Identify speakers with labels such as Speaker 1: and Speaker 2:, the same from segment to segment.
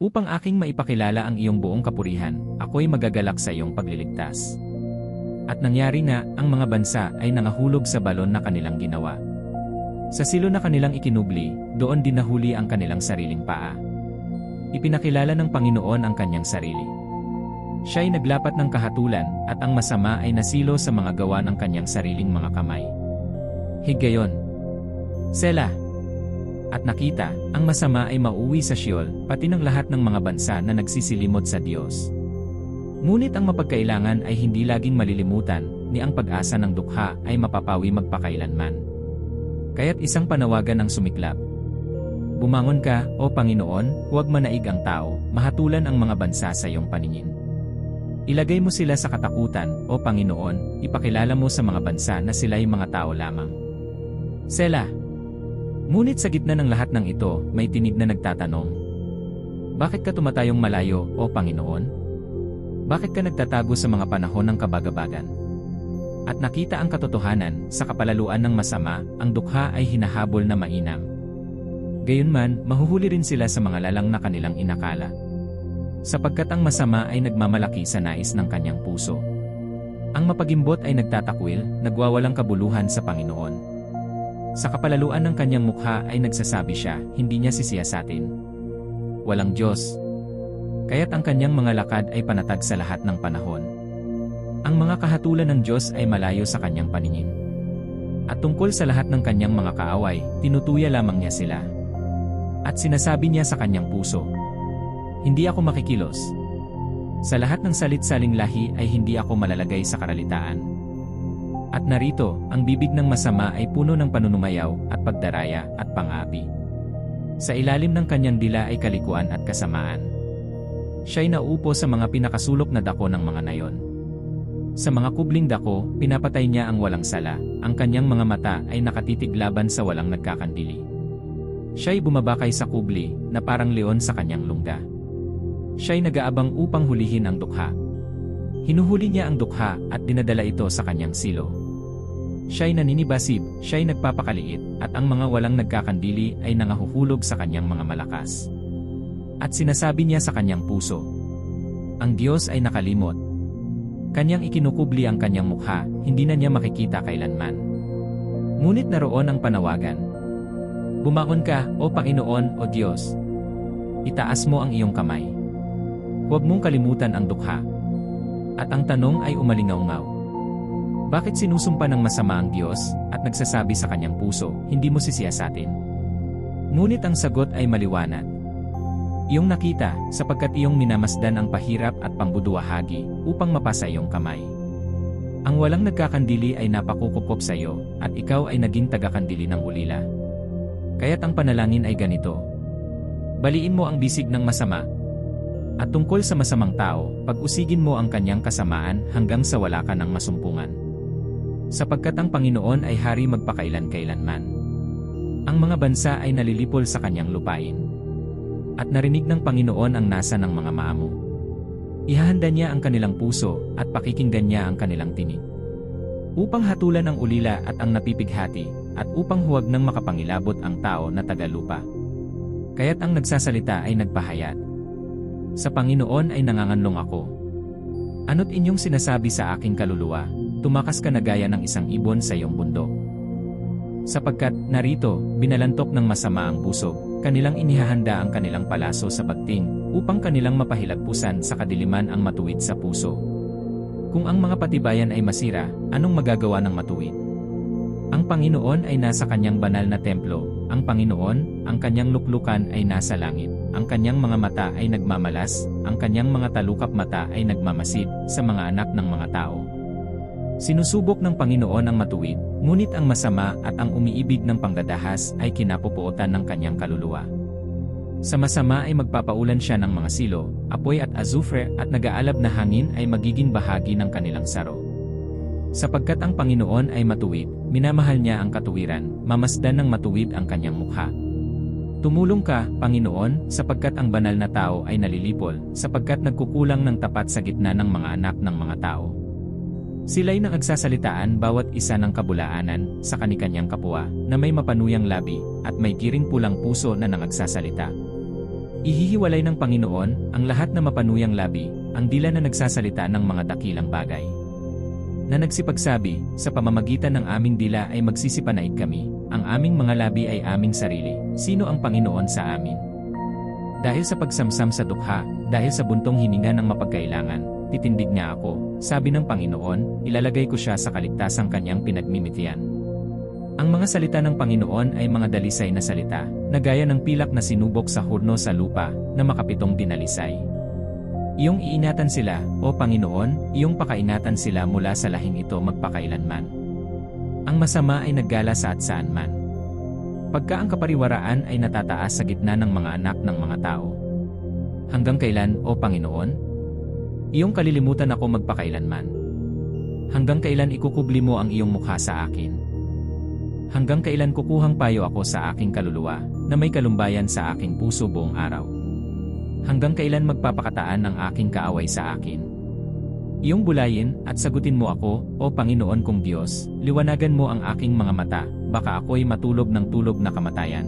Speaker 1: Upang aking maipakilala ang iyong buong kapurihan, ako'y magagalak sa iyong pagliligtas. At nangyari na, ang mga bansa ay nangahulog sa balon na kanilang ginawa. Sa silo na kanilang ikinubli, doon din nahuli ang kanilang sariling paa. Ipinakilala ng Panginoon ang kanyang sarili. Siya'y naglapat ng kahatulan, at ang masama ay nasilo sa mga gawa ng kanyang sariling mga kamay. Higayon. Sela. At nakita, ang masama ay mauwi sa Sheol, pati ng lahat ng mga bansa na nagsisilimot sa Diyos. Ngunit ang mapagkailangan ay hindi laging malilimutan, ni ang pag-asa ng dukha ay mapapawi magpakailanman. Kaya't isang panawagan ang sumiklab. Bumangon ka, O Panginoon, huwag manaig ang tao, mahatulan ang mga bansa sa iyong paningin. Ilagay mo sila sa katakutan, O Panginoon, ipakilala mo sa mga bansa na sila'y mga tao lamang. Sela. Ngunit sa gitna ng lahat ng ito, may tinig na nagtatanong. Bakit ka tumatayong malayo, O Panginoon? Bakit ka nagtatago sa mga panahon ng kabagabagan? At nakita ang katotohanan, sa kapalaluan ng masama, ang dukha ay hinahabol na mainam. Gayunman, mahuhuli rin sila sa mga lalang na kanilang inakala. Sapagkat ang masama ay nagmamalaki sa nais ng kanyang puso. Ang mapagimbot ay nagtatakwil, nagwawalang kabuluhan sa Panginoon. Sa kapalaluan ng kanyang mukha ay nagsasabi siya, hindi niya sisiyasatin. Walang Diyos. Kaya't ang kanyang mga lakad ay panatag sa lahat ng panahon. Ang mga kahatulan ng Diyos ay malayo sa kanyang paningin. At tungkol sa lahat ng kanyang mga kaaway, tinutuya lamang niya sila. At sinasabi niya sa kanyang puso, hindi ako makikilos. Sa lahat ng salit-saling lahi ay hindi ako malalagay sa karalitaan. At narito, ang bibig ng masama ay puno ng panunumayaw, at pagdaraya, at pang-api. Sa ilalim ng kanyang dila ay kalikuan at kasamaan. Siya'y nauupo sa mga pinakasulok na dako ng mga nayon. Sa mga kubling dako, pinapatay niya ang walang sala, ang kanyang mga mata ay nakatitig laban sa walang nagkakandili. Siya'y bumabakay sa kubli, na parang leon sa kanyang lungga. Siya'y nag-aabang upang hulihin ang dukha. Hinuhuli niya ang dukha at dinadala ito sa kanyang silo. Siya'y naninibasib, siya'y nagpapakaliit, at ang mga walang nagkakandili ay nangahuhulog sa kanyang mga malakas. At sinasabi niya sa kanyang puso, ang Diyos ay nakalimot. Kanyang ikinukubli ang kanyang mukha, hindi na niya makikita kailanman. Ngunit naroon ang panawagan. Bumangon ka, O Panginoon, O Diyos. Itaas mo ang iyong kamay. Huwag mong kalimutan ang dukha. At ang tanong ay umalingaw-ngaw. Bakit sinusumpa ng masama ang Diyos, at nagsasabi sa kanyang puso, hindi mo sisiyasatin? Ngunit ang sagot ay maliwanag. Iyong nakita, sapagkat iyong minamasdan ang pahirap at pambuduwahagi, upang mapasa iyong kamay. Ang walang nagkakandili ay napakukupkop sa iyo, at ikaw ay naging tagakandili ng ulila. Kaya't ang panalangin ay ganito. Baliin mo ang bisig ng masama. At tungkol sa masamang tao, pag-usigin mo ang kanyang kasamaan hanggang sa wala ka ng masumpungan. Sapagkat ang Panginoon ay hari magpakailan-kailanman. Ang mga bansa ay nalilipol sa kanyang lupain. At narinig ng Panginoon ang nasa ng mga maamo. Ihahanda niya ang kanilang puso, at pakikinggan niya ang kanilang tinig. Upang hatulan ang ulila at ang napipighati, at upang huwag nang makapangilabot ang tao na tagalupa. Kaya't ang nagsasalita ay nagpahayag. Sa Panginoon ay nanganganlong ako. Ano't inyong sinasabi sa aking kaluluwa? Tumakas ka na gaya ng isang ibon sa iyong bundok. Sapagkat, narito, binalantok ng masama ang puso, kanilang inihahanda ang kanilang palaso sa bagting, upang kanilang mapahilagpusan sa kadiliman ang matuwid sa puso. Kung ang mga patibayan ay masira, anong magagawa ng matuwid? Ang Panginoon ay nasa kanyang banal na templo, ang Panginoon, ang kanyang luklukan ay nasa langit, ang kanyang mga mata ay nagmamalas, ang kanyang mga talukap mata ay nagmamasid sa mga anak ng mga tao. Sinusubok ng Panginoon ang matuwid, ngunit ang masama at ang umiibig ng pangdadahas ay kinapupuotan ng kanyang kaluluwa. Sa masama ay magpapaulan siya ng mga silo, apoy at azufre at nag-aalab na hangin ay magiging bahagi ng kanilang saro. Sapagkat ang Panginoon ay matuwid, minamahal niya ang katuwiran, mamasdan ng matuwid ang kanyang mukha. Tumulong ka, Panginoon, sapagkat ang banal na tao ay nalilipol, sapagkat nagkukulang ng tapat sa gitna ng mga anak ng mga tao. Sila'y nagsasalitaan bawat isa ng kabulaanan sa kanikanyang kapwa na may mapanuyang labi at may giring pulang puso na nangagsasalita. Ihihiwalay ng Panginoon ang lahat na mapanuyang labi, ang dila na nagsasalita ng mga dakilang bagay. Na nagsipagsabi, sa pamamagitan ng aming dila ay magsisipanaig kami, ang aming mga labi ay aming sarili, sino ang Panginoon sa amin? Dahil sa pagsamsam sa dukha, dahil sa buntong hininga ng mapagkailangan, titindig niya ako, sabi ng Panginoon, ilalagay ko siya sa kaligtasang kanyang pinagmimitian. Ang mga salita ng Panginoon ay mga dalisay na salita, na gaya ng pilak na sinubok sa hurno sa lupa, na makapitong dinalisay. Iyong iinatan sila, o Panginoon, iyong pakainatan sila mula sa lahing ito magpakailanman. Ang masama ay naggala sa saan man. Pagka ang kapariwaraan ay natataas sa gitna ng mga anak ng mga tao. Hanggang kailan, o Panginoon? Iyong kalilimutan ako magpakailanman. Hanggang kailan ikukubli mo ang iyong mukha sa akin? Hanggang kailan kukuhang payo ako sa aking kaluluwa, na may kalumbayan sa aking puso buong araw? Hanggang kailan magpapakataan ang aking kaaway sa akin? Iyong bulayin at sagutin mo ako, o Panginoon kong Diyos, liwanagan mo ang aking mga mata, baka ako'y matulog ng tulog na kamatayan.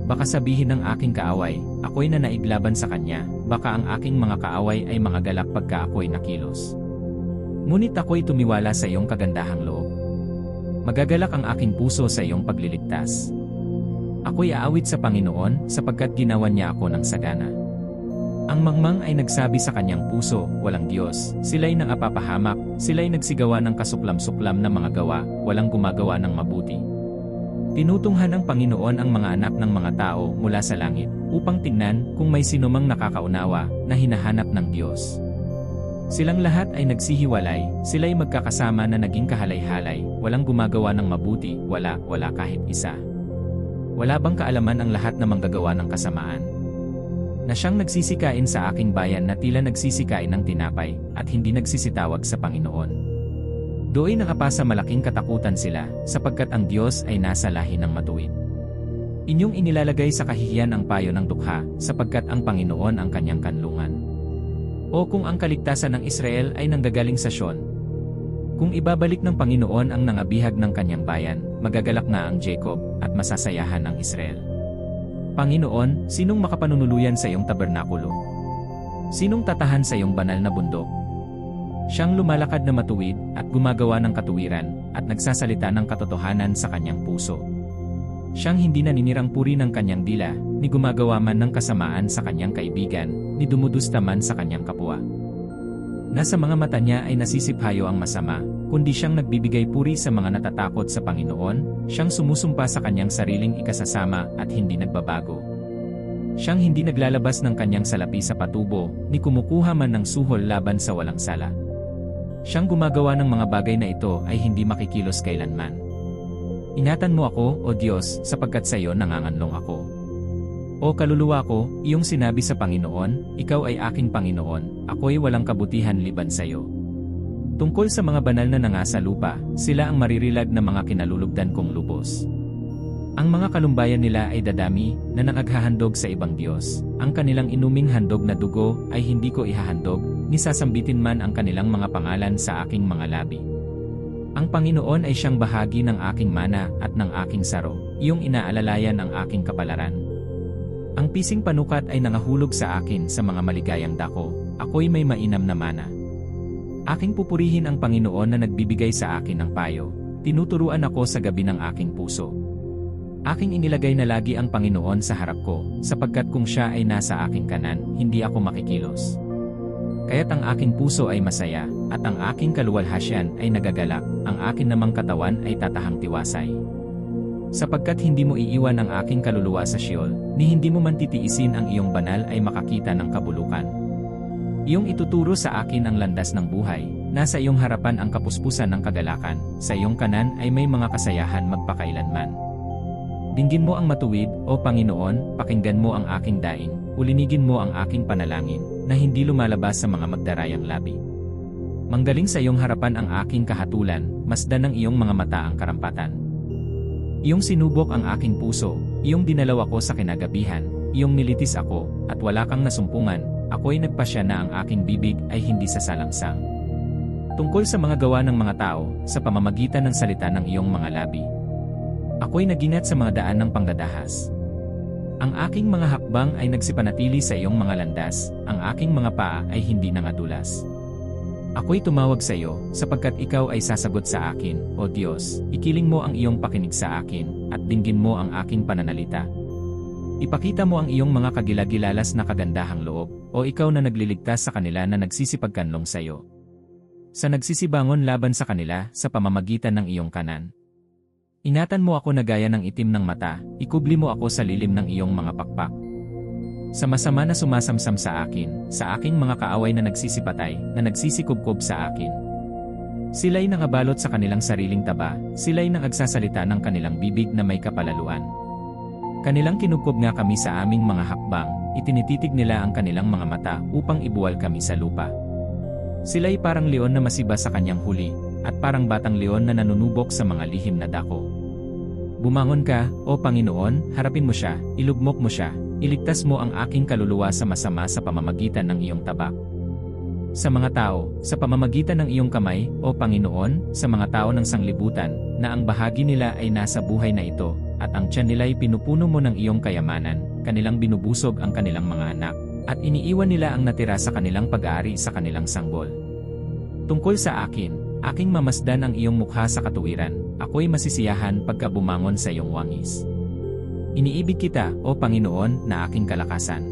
Speaker 1: Baka sabihin ng aking kaaway, ako'y nanaiglaban sa kanya, baka ang aking mga kaaway ay mga galak pagka ako'y nakilos. Ngunit ako'y tumiwala sa iyong kagandahang loob. Magagalak ang aking puso sa iyong pagliligtas. Ako'y aawit sa Panginoon sapagkat ginawan niya ako ng sagana. Ang mangmang ay nagsabi sa kanyang puso, walang Diyos, sila'y nangapapahamak, sila'y nagsigawa ng kasuklam-suklam na mga gawa, walang gumagawa ng mabuti. Tinutunghan ng Panginoon ang mga anak ng mga tao mula sa langit, upang tingnan kung may sinumang nakakaunawa na hinahanap ng Diyos. Silang lahat ay nagsihiwalay, sila'y magkakasama na naging kahalay-halay, walang gumagawa ng mabuti, wala kahit isa. Wala bang kaalaman ang lahat na manggagawa ng kasamaan? Na siyang nagsisikain sa aking bayan na tila nagsisikain ng tinapay, at hindi nagsisitawag sa Panginoon. Do'y nakapasa malaking katakutan sila, sapagkat ang Diyos ay nasa lahi ng matuwid. Inyong inilalagay sa kahihiyan ang payo ng dukha, sapagkat ang Panginoon ang kanyang kanlungan. O kung ang kaligtasan ng Israel ay nanggagaling sa Sion. Kung ibabalik ng Panginoon ang nangabihag ng kanyang bayan, magagalak na ang Jacob, at masasayahan ang Israel. Panginoon, sinong makapanunuluyan sa iyong tabernakulo? Sinong tatahan sa iyong banal na bundok? Siyang lumalakad na matuwid, at gumagawa ng katuwiran, at nagsasalita ng katotohanan sa kanyang puso. Siyang hindi naninirang puri ng kanyang dila, ni gumagawa man ng kasamaan sa kanyang kaibigan, ni dumudusta man sa kanyang kapwa. Nasa mga mata niya ay nasisiphayo ang masama, kundi siyang nagbibigay puri sa mga natatakot sa Panginoon, siyang sumusumpa sa kanyang sariling ikasasama at hindi nagbabago. Siyang hindi naglalabas ng kanyang salapi sa patubo, ni kumukuha man ng suhol laban sa walang sala. Siyang gumagawa ng mga bagay na ito ay hindi makikilos kailanman. Ingatan mo ako, O Diyos, sapagkat sa iyo nanganganlong ako. O kaluluwa ko, iyong sinabi sa Panginoon, ikaw ay aking Panginoon, ako'y walang kabutihan liban sa iyo. Tungkol sa mga banal na nanga sa lupa, sila ang maririlag na mga kinalulugdan kong lubos. Ang mga kalumbayan nila ay dadami, na nangaghahandog sa ibang Diyos. Ang kanilang inuming handog na dugo ay hindi ko ihahandog, ni sasambitin man ang kanilang mga pangalan sa aking mga labi. Ang Panginoon ay siyang bahagi ng aking mana at ng aking saro, iyong inaalalayan ang aking kapalaran. Ang pising panukat ay nangahulog sa akin sa mga maligayang dako, ako'y may mainam na mana. Aking pupurihin ang Panginoon na nagbibigay sa akin ng payo, tinuturuan ako sa gabi ng aking puso. Aking inilagay na lagi ang Panginoon sa harap ko, sapagkat kung siya ay nasa aking kanan, hindi ako makikilos. Kaya't ang aking puso ay masaya, at ang aking kaluwalhasyan ay nagagalak, ang akin namang katawan ay tatahang tiwasay. Sapagkat hindi mo iiwan ang aking kaluluwa sa Sheol, ni hindi mo man titiisin ang iyong banal ay makakita ng kabulukan. Iyong ituturo sa akin ang landas ng buhay, nasa iyong harapan ang kapuspusan ng kagalakan, sa iyong kanan ay may mga kasayahan magpakailanman. Dinggin mo ang matuwid, O Panginoon, pakinggan mo ang aking daing, ulinigin mo ang aking panalangin, na hindi lumalabas sa mga magdarayang labi. Manggaling sa iyong harapan ang aking kahatulan, masdan ng iyong mga mata ang karampatan. Iyong sinubok ang aking puso, iyong dinalaw ako sa kinagabihan, iyong nilitis ako, at wala kang nasumpungan, ako'y nagpasya na ang aking bibig ay hindi sasalangsang. Tungkol sa mga gawa ng mga tao, sa pamamagitan ng salita ng iyong mga labi. Ako'y nagingat sa mga daan ng pangdadahas. Ang aking mga hakbang ay nagsipanatili sa iyong mga landas, ang aking mga paa ay hindi nangadulas. Ako'y tumawag sa iyo, sapagkat ikaw ay sasagot sa akin, O Diyos, ikiling mo ang iyong pakinig sa akin, at dinggin mo ang aking pananalita. Ipakita mo ang iyong mga kagilagilalas na kagandahang loob, o ikaw na nagliligtas sa kanila na nagsisipagkanlong sa iyo. Sa nagsisibangon laban sa kanila, sa pamamagitan ng iyong kanan. Ingatan mo ako na gaya ng itim ng mata, ikubli mo ako sa lilim ng iyong mga pakpak. Sa masama na sumasamsam sa akin, sa aking mga kaaway na nagsisipatay, na nagsisikubkob sa akin. Sila'y nangabalot sa kanilang sariling taba, sila'y nangagsasalita ng kanilang bibig na may kapalaluan. Kanilang kinubkob nga kami sa aming mga hakbang, itinititig nila ang kanilang mga mata upang ibuwal kami sa lupa. Sila'y parang leon na masiba sa kanyang huli, at parang batang leon na nanunubok sa mga lihim na dako. Bumangon ka, O Panginoon, harapin mo siya, ilugmok mo siya, iligtas mo ang aking kaluluwa sa masama sa pamamagitan ng iyong tabak. Sa mga tao, sa pamamagitan ng iyong kamay, O Panginoon, sa mga tao ng sanglibutan, na ang bahagi nila ay nasa buhay na ito, at ang tiyan nila'y pinupuno mo ng iyong kayamanan, kanilang binubusog ang kanilang mga anak, at iniiwan nila ang natira sa kanilang pag-aari sa kanilang sanggol. Tungkol sa akin, aking mamasdan ang iyong mukha sa katuwiran, ako'y masisiyahan pagka bumangon sa iyong wangis. Iniibig kita, O Panginoon, na aking kalakasan.